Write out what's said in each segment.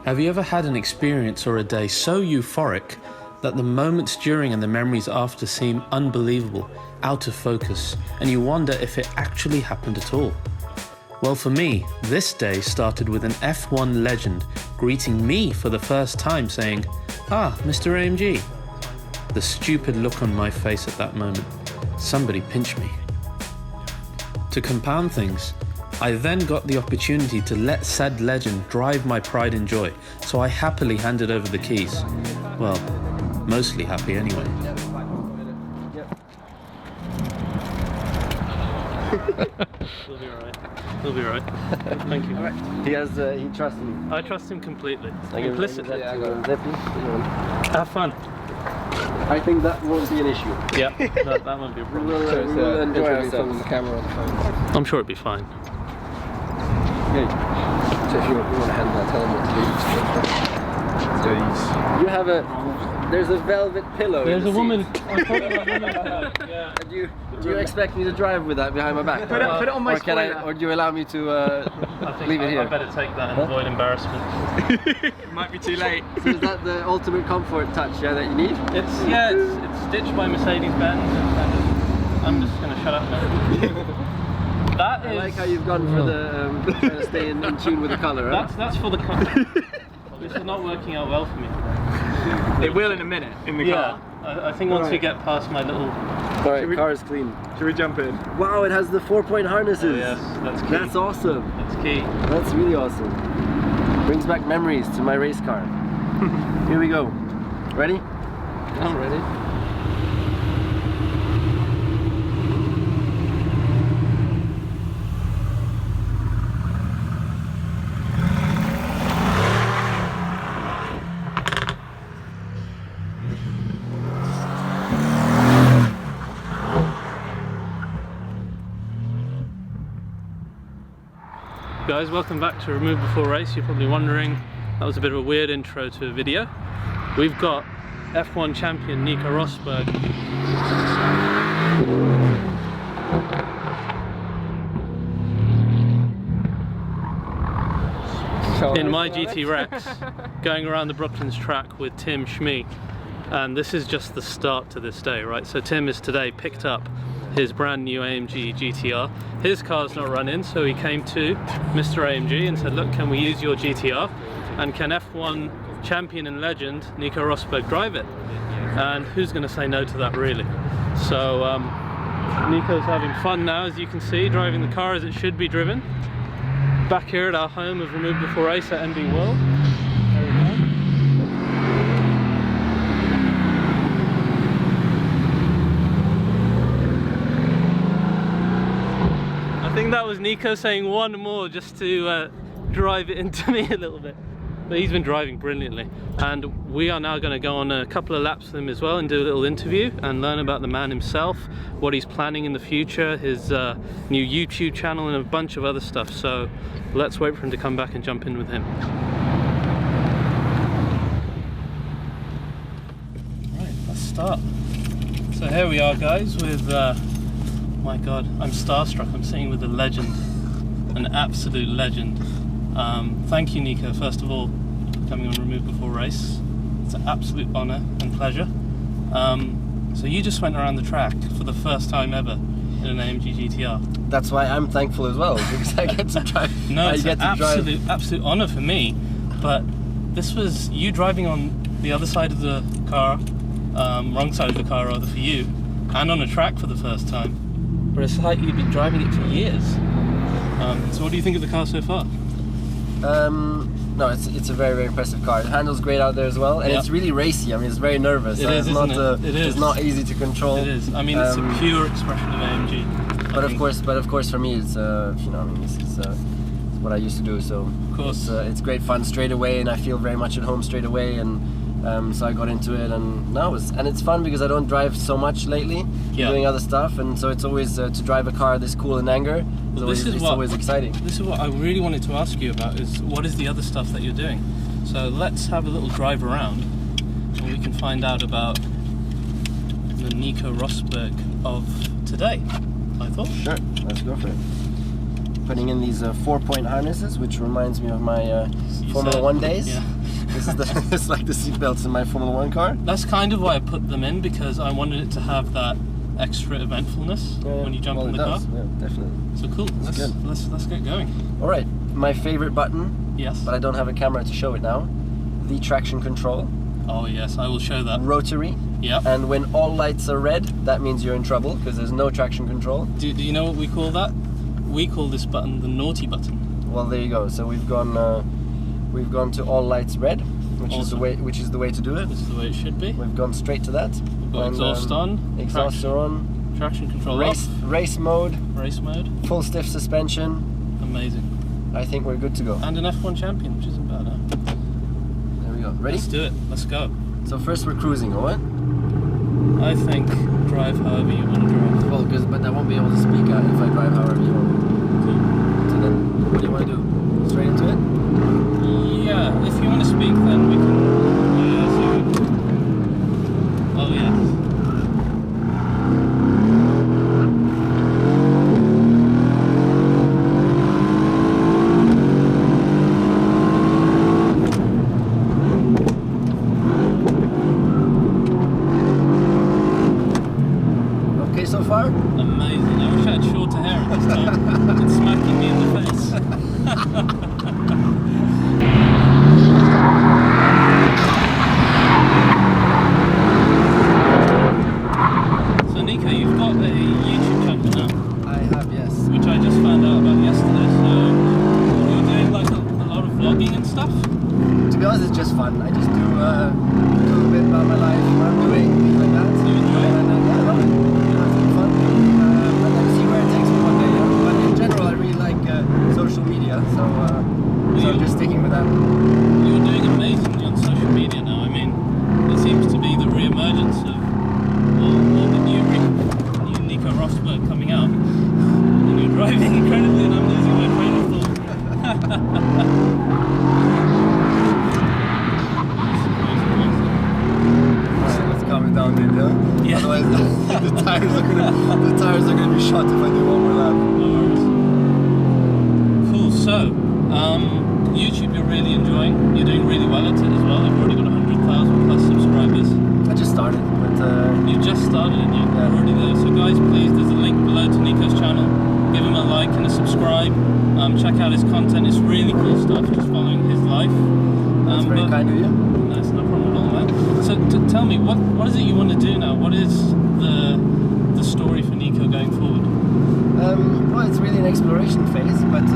Have you ever had an experience or a day so euphoric that the moments during and the memories after seem unbelievable, out of focus, and you wonder if it actually happened at all? Well, for me, this day started with an F1 legend greeting me for the first time saying, "Ah, Mr. AMG." The stupid look on my face at that moment. Somebody pinched me. To compound things, I then got the opportunity to let said legend drive my pride and joy, so I happily handed over the keys. Well, mostly happy anyway. We'll be alright. We'll be alright. Thank you. He trusts me. I trust him completely. Implicitly. Have fun. I think that won't be an issue. Yeah, that won't be a problem. We will enjoy ourselves. From the camera on the phone. I'm sure it'll be fine. Okay. So if you want to hand that, tell them what to do. You have a... There's a velvet pillow. There's in a the woman. seat. I thought about women. Yeah. And do you expect me to drive with that behind my back? Put it on my or can I, or do you allow me to I think leave it here? I better take that and avoid embarrassment. It might be too late. So is that the ultimate comfort touch, yeah, that you need? It's stitched by Mercedes Benz. And I'm just gonna shut up now. That is. I like how you've gone for the trying to stay in tune with the colour. Right? That's for the car. This is not working out well for me. It will in a minute in the car. I think once we get past my little. Alright, car is clean. Should we jump in? Wow, it has the 4-point harnesses. Oh, yes, that's key. That's awesome. That's key. That's really awesome. Brings back memories to my race car. Here we go. Ready? I'm ready. Guys, welcome back to Remove Before Race. You're probably wondering, that was a bit of a weird intro to a video. We've got F1 champion Nico Rosberg in my GT Rex going around the Brooklands track with Tim Shmee. And this is just the start to this day, right? So Tim has today picked up his brand new AMG GT R. His car's not running, so he came to Mr. AMG and said, look, can we use your GT R? And can F1 champion and legend Nico Rosberg drive it? And who's going to say no to that, really? So Nico's having fun now, as you can see, driving the car as it should be driven. Back here at our home of Remove Before Race at MB World. There we go. I think that was Nico saying one more just to drive it into me a little bit. But he's been driving brilliantly. And we are now going to go on a couple of laps with him as well and do a little interview and learn about the man himself, what he's planning in the future, his new YouTube channel and a bunch of other stuff. So let's wait for him to come back and jump in with him. Right, let's start. So here we are, guys, with my god, I'm starstruck. I'm sitting with a legend, an absolute legend. Thank you, Nico, first of all, for coming on Remove Before Race. It's an absolute honour and pleasure. So you just went around the track for the first time ever in an AMG GT R. That's why I'm thankful as well, because I get to drive. No, it's an absolute honour for me. But this was you driving on the other side of the car, wrong side of the car rather for you, and on a track for the first time. But it's like you've been driving it for years. So what do you think of the car so far? No, it's a very, very impressive car. It handles great out there as well, and it's really racy. I mean, it's very nervous. It is, isn't it? It is. It's not easy to control. It is. I mean, it's a pure expression of AMG. But of course, for me, it's you know, I mean, it's what I used to do. So of course, it's great fun straight away, and I feel very much at home straight away. And so I got into it, and now it's fun because I don't drive so much lately. Doing other stuff, and so it's always to drive a car this cool in anger. It's always exciting. This is what I really wanted to ask you about, is what is the other stuff that you're doing? So let's have a little drive around and we can find out about the Nico Rosberg of today, I thought. Sure, let's go for it. Putting in these 4-point harnesses, which reminds me of my Formula 1 days. Yeah. This is it's like the seatbelts in my Formula 1 car. That's kind of why I put them in, because I wanted it to have that extra eventfulness when you jump in the car. Yeah, definitely. So cool. Let's get going. All right, my favorite button. Yes. But I don't have a camera to show it now. The traction control. Oh yes, I will show that. Rotary. Yeah. And when all lights are red, that means you're in trouble because there's no traction control. Do you know what we call that? We call this button the naughty button. Well, there you go. So we've gone to all lights red, which is the way to do it. This is the way it should be. We've gone straight to that. We've got exhaust on. Exhausts are on. Traction control race mode. Race mode. Full stiff suspension. Amazing. I think we're good to go. And an F1 champion, which isn't bad, huh? There we go. Ready? Let's do it. Let's go. So first we're cruising, or what? I think drive however you want to drive. Well, but I won't be able to speak out if I drive however you want. Cool. So then, what do you want to do? Straight into it? Yeah, if you want to speak, then we can. Oh yeah. So far? Amazing. I wish I had shorter hair at this time. It's smacking me in the face. So Nico, you've got a YouTube channel now. I have, yes. Which I just found out about yesterday. So you're doing like a lot of vlogging and stuff? To be honest, it's just fun. I just do a little bit about my life, what I'm doing, things like that. So you enjoy it? And yeah, I love it. Fun. And then see where it takes me one day. Yeah? But in general, I really like social media, so I'm just sticking with that. You're doing amazingly on social media now. I mean, it seems to be the re-emergence of all the new Nico Rosberg coming out. And you're driving incredibly, and I'm losing my train of thought. Alright, let's calm it down a bit, yeah? Otherwise, the tires are gonna be shot if I do one more lap. No worries. Cool. So, YouTube, you're really enjoying. You're doing really well at it as well. You've already got 100,000 plus subscribers. I just started, but you just started, and you're already there. So, guys, please, there's a link below to Nico's channel. Give him a like and a subscribe. Check out his content. It's really cool stuff. Just following his life. That's very kind of you. That's no problem at all, man. So tell me, what is it you want to do now? What is the story for Nico going forward? Well, it's really an exploration phase, but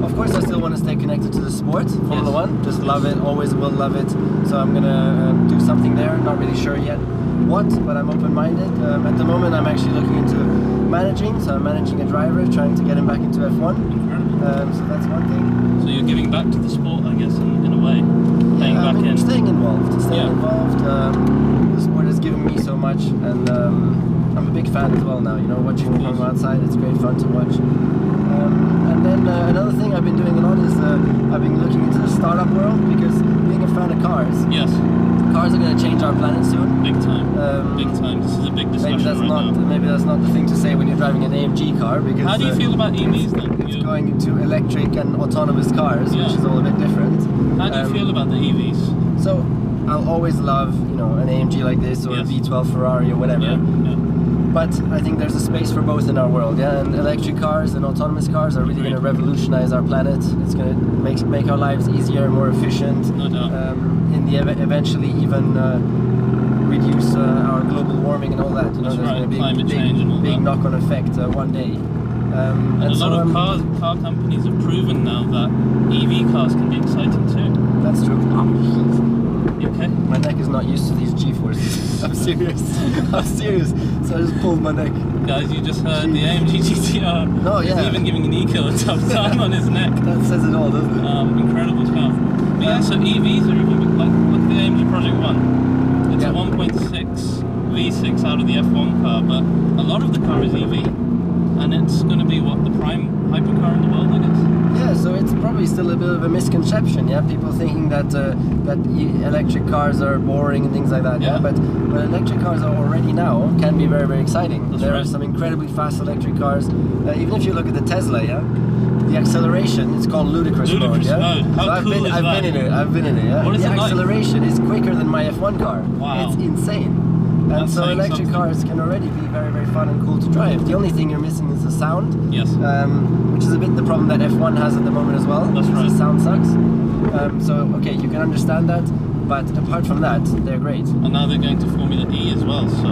of course I still want to stay connected to the sport, Formula 1. Just love it, always will love it. So I'm gonna do something there. Not really sure yet what, but I'm open-minded. At the moment, I'm actually looking into managing. So I'm managing a driver, trying to get him back into F1. Incredible. So that's one thing. So you're giving back to the sport, I guess, in a way. Staying involved. The sport has given me so much, and I'm a big fan as well now. You know, watching from outside, it's great fun to watch. And then another thing I've been doing a lot is I've been looking into the startup world, because being a fan of cars. Yes. Cars are going to change our planet soon. Big time. Big time. This is a big discussion now. Maybe that's not the thing to say when you're driving an AMG car, because how do you feel about EVs then? It's going into electric and autonomous cars, which is all a bit different. How do you feel about the EVs? So I'll always love, you know, an AMG like this, or a V12 Ferrari or whatever. Yeah. But I think there's a space for both in our world, and electric cars and autonomous cars are really going to revolutionize our planet. It's going to make our lives easier, more efficient. No doubt. Eventually even reduce our global warming and all that. You know, there's going to be climate change and all big that. knock-on effect one day. And a lot of car companies have proven now that EV cars can be exciting too. That's true. You okay? My neck is not used to these G-forces. I'm serious. I'm serious. So I just pulled my neck. Guys, you just heard the AMG GT R. Oh, yeah. It's even giving Nico a tough time on his neck. That says it all, doesn't it? Incredible car. But yeah, so EVs are even like, look at the AMG Project 1. It's a 1.6 V6 out of the F1 car, but a lot of the car is EV. And it's going to be, what, the prime hypercar in the world, I guess? Yeah, so it's probably still a bit of a misconception, yeah? People thinking that electric cars are boring and things like that, yeah? But electric cars are already now can be very, very exciting. There are some incredibly fast electric cars. Even if you look at the Tesla, yeah? the acceleration, it's called ludicrous mode. Yeah? mode. How so cool is I've that? been in it. I've been in it. Yeah. What is the it like? acceleration is quicker than my F1 car. Wow. It's insane. And That's so saying electric something. cars can already be very, very fun and cool to drive. The only thing you're missing is the sound. Yes. Which is a bit the problem that F1 has at the moment as well. That's right. The sound sucks. So okay, you can understand that, but apart from that, they're great. And now they're going to Formula E as well, so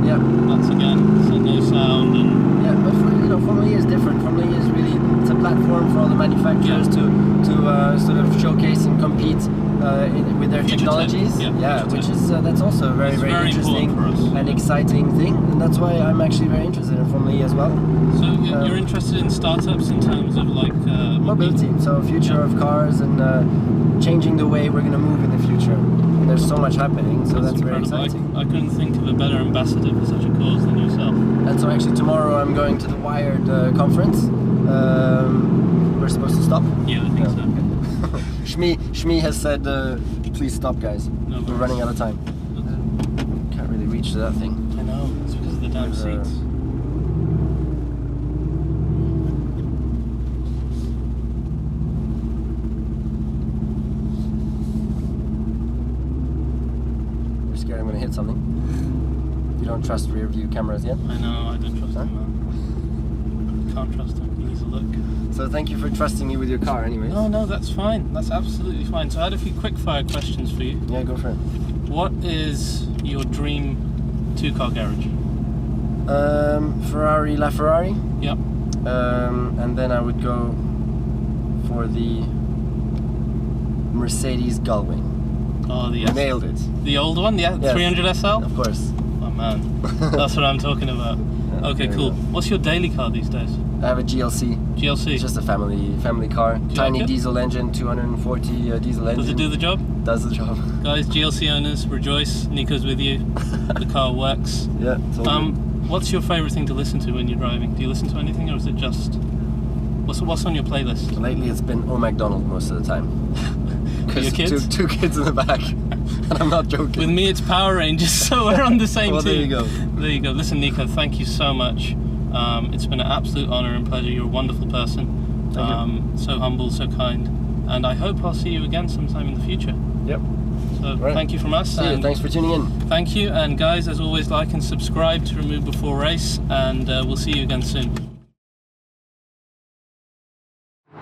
Yeah. that's again, so no sound and Yeah, but Formula E is different. Formula E is really, it's a platform for all the manufacturers to sort of showcase and compete with their Future technologies. tech. Yeah, future which tech. is that's also a very, It's very very interesting important for us. and exciting thing, and that's why I'm actually very interested in Formula E as well. So you're interested in startups in terms of like Mobility, so future of cars and changing the way we're going to move in the future. And there's so much happening, so that's very incredible. exciting. I couldn't think of a better ambassador for such a cause than yourself. And so actually tomorrow I'm going to the Wired conference. We're supposed to stop. Yeah, I think so. Shmee has said, please stop, guys. No We're worries. running out of time. Can't really reach to that thing. I know, it's because of the damn There's, seats. You're scared I'm going to hit something. You don't trust rear view cameras yet. I know, I don't trust Huh? him, man. Can't trust him, he's a look. So thank you for trusting me with your car anyways. No, that's fine. That's absolutely fine. So I had a few quick-fire questions for you. Yeah, go for it. What is your dream two-car garage? Ferrari LaFerrari. Yep. And then I would go for the Mercedes Gullwing. Oh, You nailed it. the old one, yeah, Yes. 300 SL. Of course. Oh man, that's what I'm talking about. Yeah, Okay, there cool. we go. What's your daily car these days? I have a GLC. GLC. It's just a family car. you Tiny like it? diesel engine, 240 diesel engine. Does it do the job? Does the job. Guys, GLC owners, rejoice. Nico's with you. The car works. Yeah, it's all good. What's your favourite thing to listen to when you're driving? Do you listen to anything, or is it just what's on your playlist? Lately it's been Oh McDonald most of the time. For your 'Cause kids? Two kids in the back. And I'm not joking. With me, it's Power Rangers, so we're on the same Well, there team. you go. There you go. Listen, Nico, thank you so much. It's been an absolute honour and pleasure. You're a wonderful person. Thank you. So humble, so kind. And I hope I'll see you again sometime in the future. Yep. So Right. thank you from us. See you. and Thanks for tuning in. Thank you. And guys, as always, like and subscribe to Remove Before Race. And we'll see you again soon.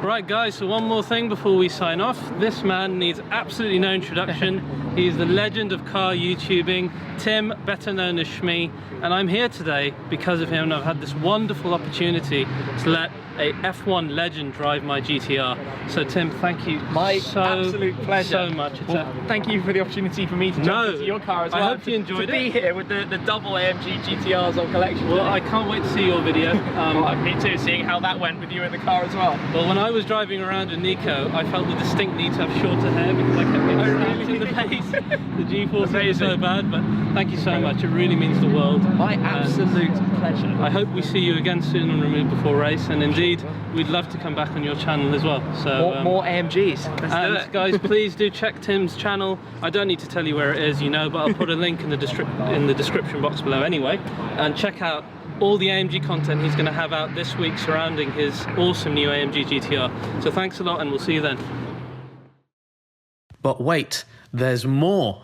Right guys, so one more thing before we sign off. This man needs absolutely no introduction. He's the legend of car YouTubing, Tim, better known as Shmee, and I'm here today because of him, and I've had this wonderful opportunity to let a F1 legend drive my GTR. So Tim, thank you My so, absolute pleasure. so much. It's Thank you for the opportunity for me to jump into your car as I well. hope you enjoyed to it. be here with the double AMG GTRs on collection. Well, today. I can't wait to see your video. Me too, seeing how that went with you in the car as well. Well, when I was driving around with Nico, I felt the distinct need to have shorter hair because I kept getting snapped in the face. The G-force is so bad, but thank you so much. It really means the world. My And absolute pleasure. I hope we see you again soon on Remove Before Race, and indeed, we'd love to come back on your channel as well. So More AMGs. Let's do and it. guys, please do check Tim's channel. I don't need to tell you where it is, you know, but I'll put a link in the description box below anyway. And check out all the AMG content he's going to have out this week surrounding his awesome new AMG GTR. So thanks a lot, and we'll see you then. But wait, there's more.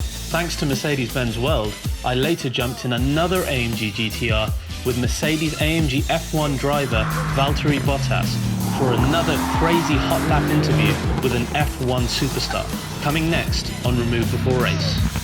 Thanks to Mercedes Benz World, I later jumped in another AMG GTR with Mercedes AMG F1 driver Valtteri Bottas for another crazy hot lap interview with an F1 superstar. Coming next on Remove Before Race.